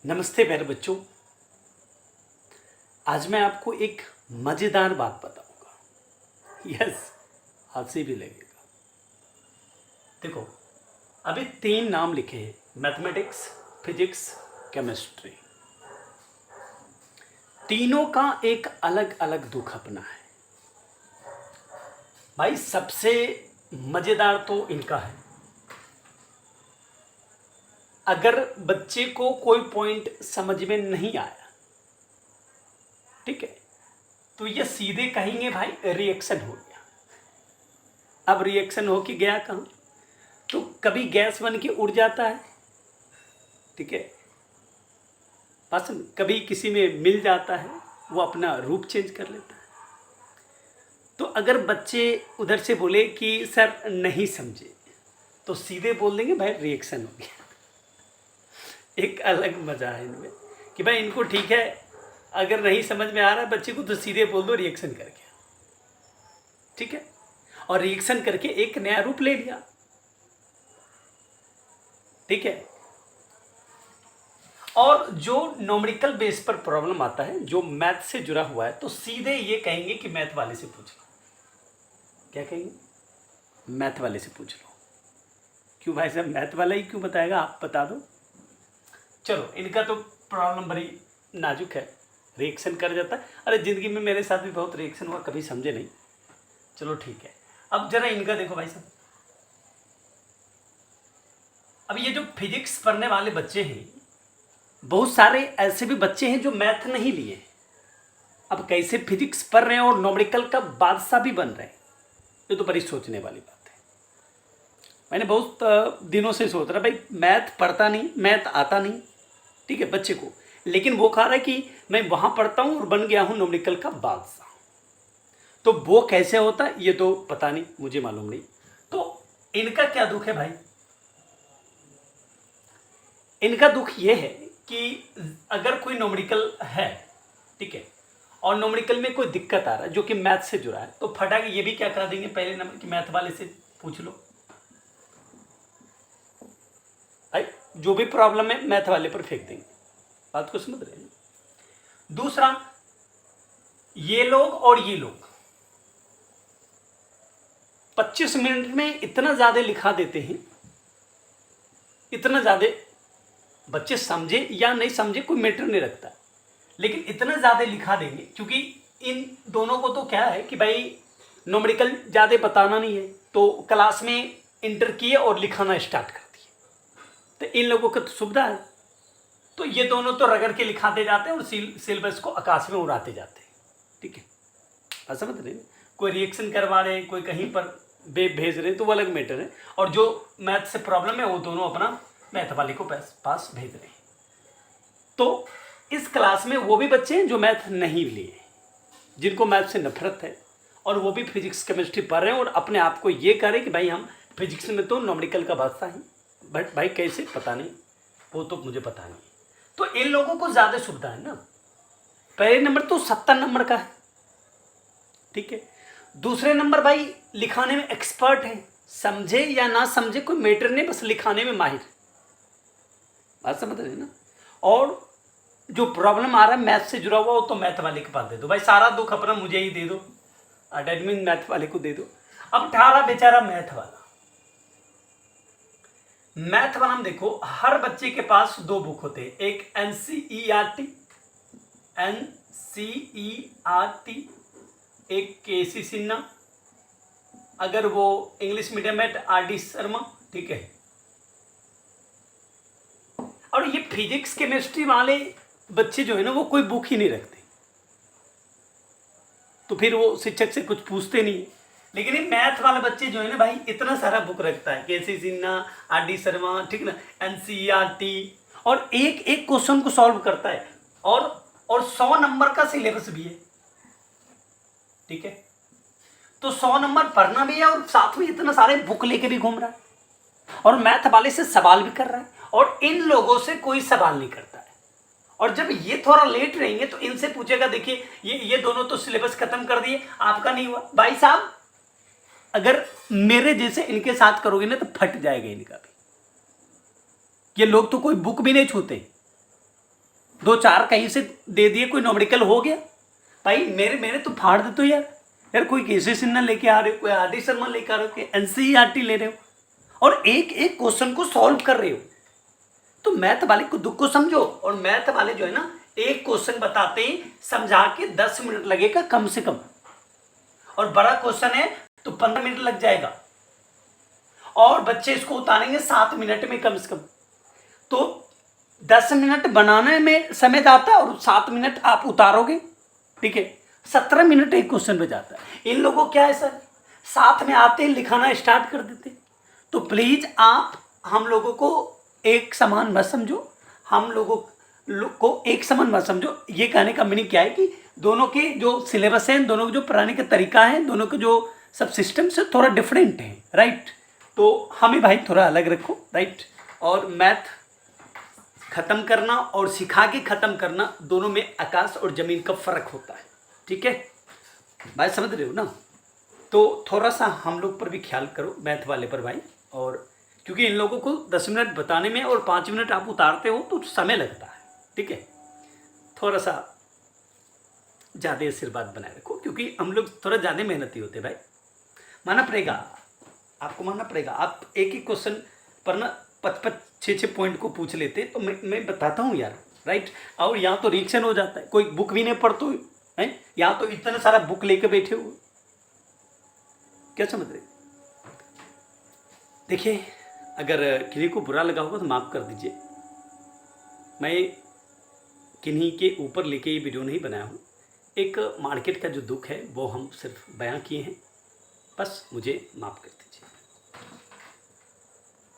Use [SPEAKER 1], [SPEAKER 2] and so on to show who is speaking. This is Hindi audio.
[SPEAKER 1] नमस्ते प्यारे बच्चों। आज मैं आपको एक मज़ेदार बात बताऊंगा। यस, आपसे भी लगेगा। देखो, अभी 3 नाम लिखे हैं, मैथमेटिक्स, फिजिक्स, केमिस्ट्री। तीनों का एक अलग अलग दुख अपना है। भाई सबसे मज़ेदार तो इनका है, अगर बच्चे को कोई पॉइंट समझ में नहीं आया, ठीक है, तो ये सीधे कहेंगे भाई रिएक्शन हो गया। अब रिएक्शन हो के गया कहाँ? तो कभी गैस बन के उड़ जाता है, ठीक है, बस कभी किसी में मिल जाता है, वो अपना रूप चेंज कर लेता है। तो अगर बच्चे उधर से बोले कि सर नहीं समझे, तो सीधे बोल देंगे भाई रिएक्शन हो गया। एक अलग मजा है इनमें कि भाई इनको ठीक है, अगर नहीं समझ में आ रहा है बच्चे को तो सीधे बोल दो रिएक्शन कर गया, ठीक है, और रिएक्शन करके एक नया रूप ले लिया, ठीक है। और जो न्यूमेरिकल बेस पर प्रॉब्लम आता है, जो मैथ से जुड़ा हुआ है, तो सीधे ये कहेंगे कि मैथ वाले से पूछ लो। क्या कहेंगे? मैथ वाले से पूछ लो। क्यों भाई साहब, मैथ वाला ही क्यों बताएगा, आप बता दो। चलो, इनका तो प्रॉब्लम बड़ी नाजुक है, रिएक्शन कर जाता है। अरे जिंदगी में मेरे साथ भी बहुत रिएक्शन हुआ, कभी समझे नहीं। चलो ठीक है, अब जरा इनका देखो भाई साहब। अब ये जो फिजिक्स पढ़ने वाले बच्चे हैं, बहुत सारे ऐसे भी बच्चे हैं जो मैथ नहीं लिए, अब कैसे फिजिक्स पढ़ रहे हैं और न्यूमेरिकल का बादशाह भी बन रहे हैं। ये तो बड़ी सोचने वाली बात है। मैंने बहुत दिनों से सोच रहा, भाई मैथ पढ़ता नहीं, मैथ आता नहीं, ठीक है, बच्चे को, लेकिन वो कह रहा है कि मैं वहाँ पढ़ता हूँ और बन गया हूँ न्यूमेरिकल का बादशाह। तो वो कैसे होता है ये तो पता नहीं, मुझे मालूम नहीं। तो इनका क्या दुख है भाई? इनका दुख ये है कि अगर कोई न्यूमेरिकल है, ठीक है, और न्यूमेरिकल में कोई दिक्कत आ रहा है जो कि मैथ से जुड़ा है, तो फटाक ये भी क्या कह देंगे पहले नंबर की मैथ वाले से पूछ लो। भाई जो भी प्रॉब्लम है मैथ वाले पर फेंक देंगे। बात को समझ रहे हैं? दूसरा, ये लोग और ये लोग 25 मिनट में इतना ज्यादा लिखा देते हैं, इतना ज्यादा, बच्चे समझे या नहीं समझे कोई मैटर नहीं रखता, लेकिन इतना ज़्यादा लिखा देंगे, क्योंकि इन दोनों को तो क्या है कि भाई न्यूमेरिकल ज़्यादा बताना नहीं है, तो क्लास में इंटर किए और लिखाना स्टार्ट कर दिए, तो इन लोगों को तो सुविधा है, तो ये दोनों तो रगड़ के लिखाते जाते हैं और सिलेबस को आकाश में उड़ाते जाते हैं, ठीक है। ऐसा समझ रहे हैं? कोई रिएक्शन करवा रहे हैं, कोई कहीं पर भेज रहे हैं, तो वो अलग मैटर है, और जो मैथ से प्रॉब्लम है वो दोनों अपना मैथ वाले को पास भेज रहे हैं। तो इस क्लास में वो भी बच्चे हैं जो मैथ नहीं लिए, जिनको मैथ से नफरत है, और वो भी फिजिक्स केमिस्ट्री पढ़ रहे हैं और अपने आप को ये कह रहे हैं कि भाई हम फिजिक्स में तो न्यूमेरिकल का बादशाह हैं, बट भाई कैसे पता नहीं, वो तो मुझे पता नहीं। तो इन लोगों को ज़्यादा सुविधा है ना। पहले नंबर तो 70 नंबर का है, ठीक है। दूसरे नंबर भाई लिखाने में एक्सपर्ट है, समझे या ना समझे कोई मैटर नहीं, बस लिखाने में माहिर। बात समझ रहे हैं ना। और जो प्रॉब्लम आ रहा है मैथ से जुड़ा हुआ, वो तो मैथ वाले के पास दे दो भाई, सारा दुख अपना मुझे ही दे दो, एडमिन मैथ वाले को दे दो। अब ठारा बेचारा मैथ वाला, मैथ वाला हम देखो, हर बच्चे के पास 2 बुक होते हैं, एक एनसीईआरटी, एक केसी सिन्हा, अगर वो इंग्लिश मीडियम है आरडी शर्मा, ठीक है। और ये फिजिक्स केमिस्ट्री वाले बच्चे जो है ना, वो कोई बुक ही नहीं रखते, तो फिर वो शिक्षक से कुछ पूछते नहीं है। लेकिन ये मैथ वाले बच्चे जो है ना भाई, इतना सारा बुक रखता है, केसी सिन्हा, आरडी शर्मा, ठीक ना, एनसीईआरटी, और एक एक क्वेश्चन को सॉल्व करता है, और 100 नंबर का सिलेबस भी है, ठीक है। तो 100 नंबर पढ़ना भी है और साथ में इतना सारे बुक लेके भी घूम रहा है, और मैथ वाले से सवाल भी कर रहा है, और इन लोगों से कोई सवाल नहीं करता है। और जब ये थोड़ा लेट रहेंगे तो इनसे पूछेगा, देखिए ये दोनों तो सिलेबस खत्म कर दिए, आपका नहीं हुआ। भाई साहब, अगर मेरे जैसे इनके साथ करोगे ना तो फट जाएगा इनका भी। ये लोग तो कोई बुक भी नहीं छूते, दो चार कहीं से दे दिए, कोई न्यूमेरिकल हो गया भाई, मेरे मेरे तो फाड़ दे तो यार कोई केसी सिन्हा लेके आ रहे हो, कोई आर डी शर्मा लेके आ रहे हो, कोई एनसीईआरटी ले रहे हो और एक एक क्वेश्चन को सॉल्व कर रहे हो। तो मैथ वाले को दुख को समझो। और मैथ वाले जो है ना, एक क्वेश्चन बताते ही समझा के 10 मिनट लगेगा कम से कम, और बड़ा क्वेश्चन है तो 15 मिनट लग जाएगा, और बच्चे इसको उतारेंगे 7 मिनट में कम से कम। तो 10 मिनट बनाने में समय जाता है और 7 मिनट आप उतारोगे, ठीक है, 17 मिनट एक क्वेश्चन पे जाता है। इन लोगों को क्या है सर, साथ में आते ही लिखाना स्टार्ट कर देते। तो प्लीज आप हम लोगों को एक समान मत समझो, हम लोगों को एक समान मत समझो। ये कहने का मीनिंग क्या है कि दोनों के जो सिलेबस है, दोनों के जो पढ़ाने का तरीका है, दोनों के जो सब सिस्टम से थोड़ा डिफरेंट है, राइट। तो हमें भाई थोड़ा अलग रखो, राइट। और मैथ खत्म करना और सिखा के खत्म करना, दोनों में आकाश और जमीन का फर्क होता है, ठीक है भाई, समझ रहे हो ना। तो थोड़ा सा हम लोग पर भी ख्याल करो, मैथ वाले पर भाई। और क्योंकि इन लोगों को 10 मिनट बताने में और 5 मिनट आप उतारते हो तो समय लगता है, ठीक है। थोड़ा सा ज़्यादा आशीर्वाद बनाए रखो, क्योंकि हम लोग थोड़ा ज़्यादा मेहनती होते भाई, मानना पड़ेगा आपको, मानना पड़ेगा। आप एक ही क्वेश्चन पर ना 5-6 पॉइंट को पूछ लेते तो मैं बताता हूँ यार, राइट। और यहाँ तो रिएक्शन हो जाता है, कोई बुक भी नहीं पढ़ते हैं, यहाँ तो इतना सारा बुक लेके बैठे हुए, क्या समझ रहे। देखिए, अगर किन्हीं को बुरा लगा होगा तो माफ़ कर दीजिए। मैं किन्हीं के ऊपर लेके ये वीडियो नहीं बनाया हूँ, एक मार्केट का जो दुख है वो हम सिर्फ बयां किए हैं, बस मुझे माफ़ कर दीजिए।